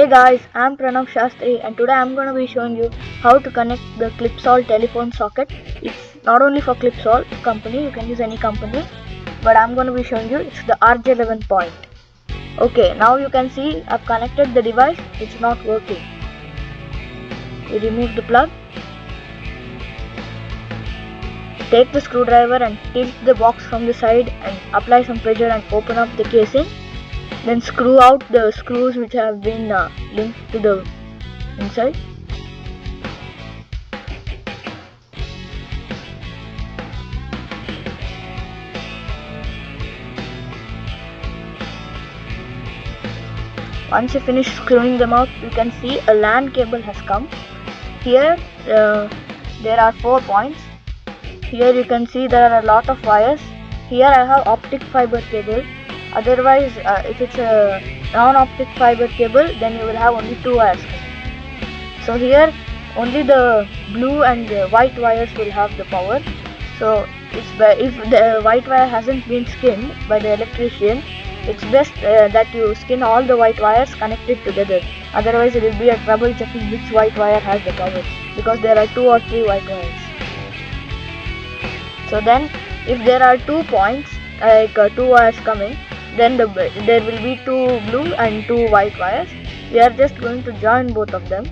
guys, I'm Pranav Shastri and today I'm going to be showing you how to connect the Clipsol telephone socket. It's not only for Clipsol company, you can use any company, but I'm going to be showing you it's the RJ11 point. Okay, now you can see I've connected the device, it's not working. We remove the plug. Take the screwdriver and tilt the box from the side and apply some pressure and open up the casing. Then screw out the screws which have been linked to the inside. Once you finish screwing them out, you can see a LAN cable has come. Here there are 4 points. Here you can see there are a lot of wires. Here I have optic fiber cable. Otherwise, if it's a non-optic fiber cable, then you will have only 2 wires. So here only the blue and the white wires will have the power. So if the white wire hasn't been skinned by the electrician, it's best that you skin all the white wires connected together. Otherwise it will be a trouble checking which white wire has the power, because there are 2 or 3 white wires. So then if there are 2 points, like 2 wires coming, then there will be 2 blue and 2 white wires. We are just going to join both of them,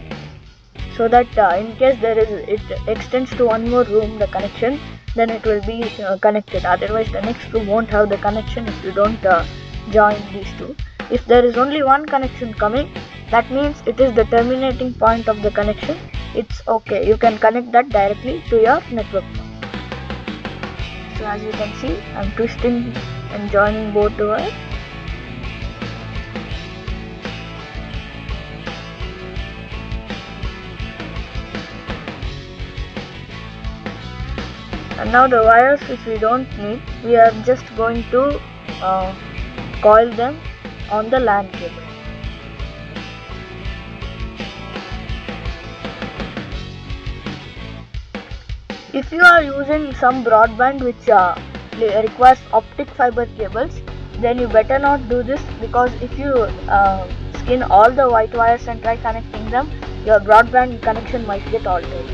so that in case it extends to one more room, the connection, then it will be connected. Otherwise the next room won't have the connection if you don't join these 2. If there is only one connection coming, that means it is the terminating point of the connection. It's okay, you can connect that directly to your network. So as you can see, I'm twisting and joining both the wires. And now the wires which we don't need, we are just going to coil them on the LAN cable. If you are using some broadband which requires optic fiber cables, then you better not do this, because if you skin all the white wires and try connecting them, your broadband connection might get altered.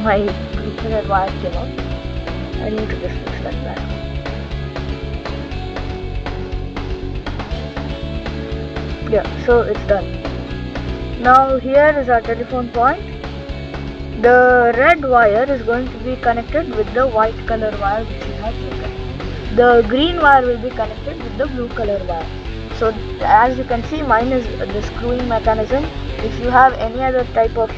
My Ethernet wire came out. I need to just fix that back. Yeah, so it's done. Now here is our telephone point. The red wire is going to be connected with the white color wire which you have taken. The green wire will be connected with the blue color wire. So as you can see, mine is the screwing mechanism. If you have any other type of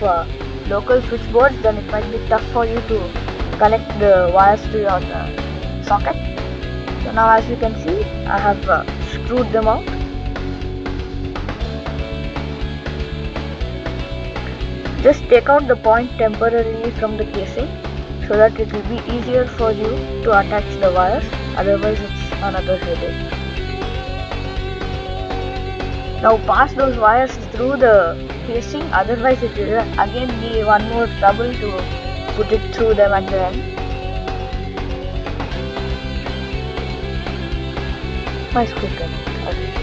local switchboards, then it might be tough for you to connect the wires to your socket. So now as you can see, I have screwed them out. Just take out the point temporarily from the casing, so that it will be easier for you to attach the wires. Otherwise it's another headache. Now pass those wires through the casing, otherwise it will again be one more trouble to put it through them at the end. My screw connect. Okay.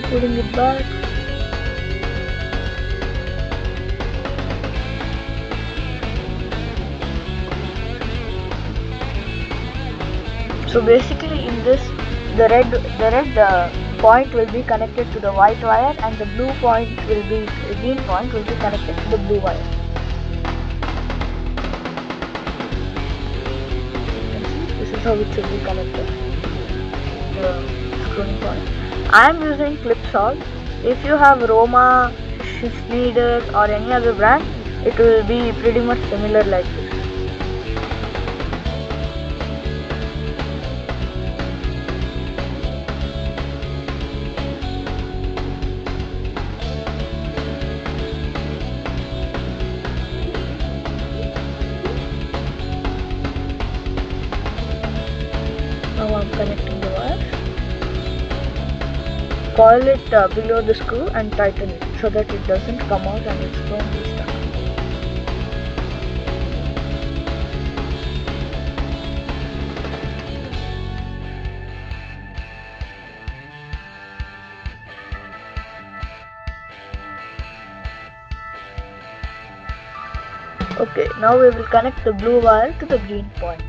Putting it back. So basically in this, the red point will be connected to the white wire, and the green point will be connected to the blue wire. This is how it should be connected, the screwing point. I am using Clipsol. If you have Roma, Schneider or any other brand, it will be pretty much similar like this. Now I'm connecting coil it below the screw and tighten it so that it doesn't come out and it's firmly stuck. Okay, now we will connect the blue wire to the green point.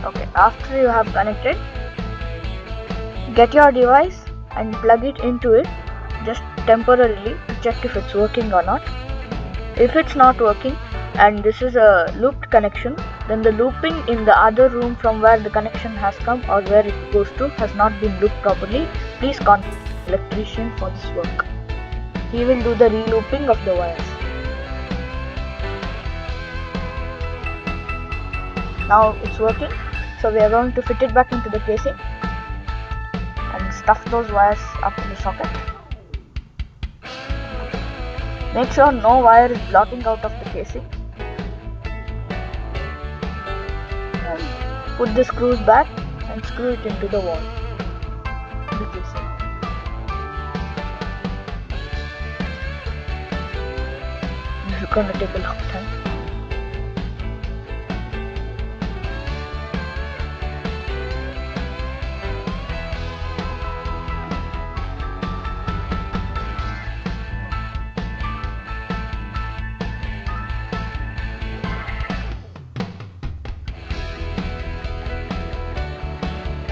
Okay, after you have connected, get your device and plug it into it just temporarily to check if it's working or not. If it's not working and this is a looped connection, then the looping in the other room from where the connection has come or where it goes to has not been looped properly. Please contact the electrician for this work. He will do the re-looping of the wires. Now it's working, so we are going to fit it back into the casing and stuff those wires up in the socket. Make sure no wire is blotting out of the casing. And put the screws back and screw it into the wall. The casing. This is gonna take a long time.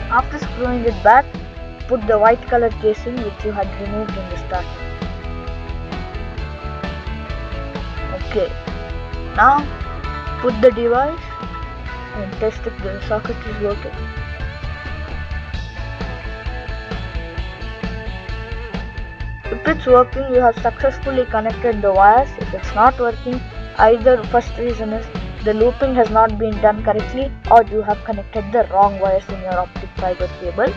After screwing it back, put the white color casing which you had removed in the start. Okay, now put the device and test if the socket is working. If it's working, you have successfully connected the wires. If it's not working, either first reason is the looping has not been done correctly or you have connected the wrong wires in your optic fiber cable.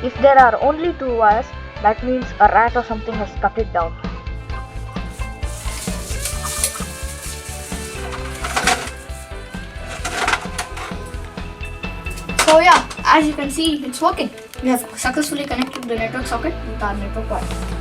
If there are only two wires, that means a rat or something has cut it down. So yeah, as you can see, it's working. We have successfully connected the network socket with our network wire.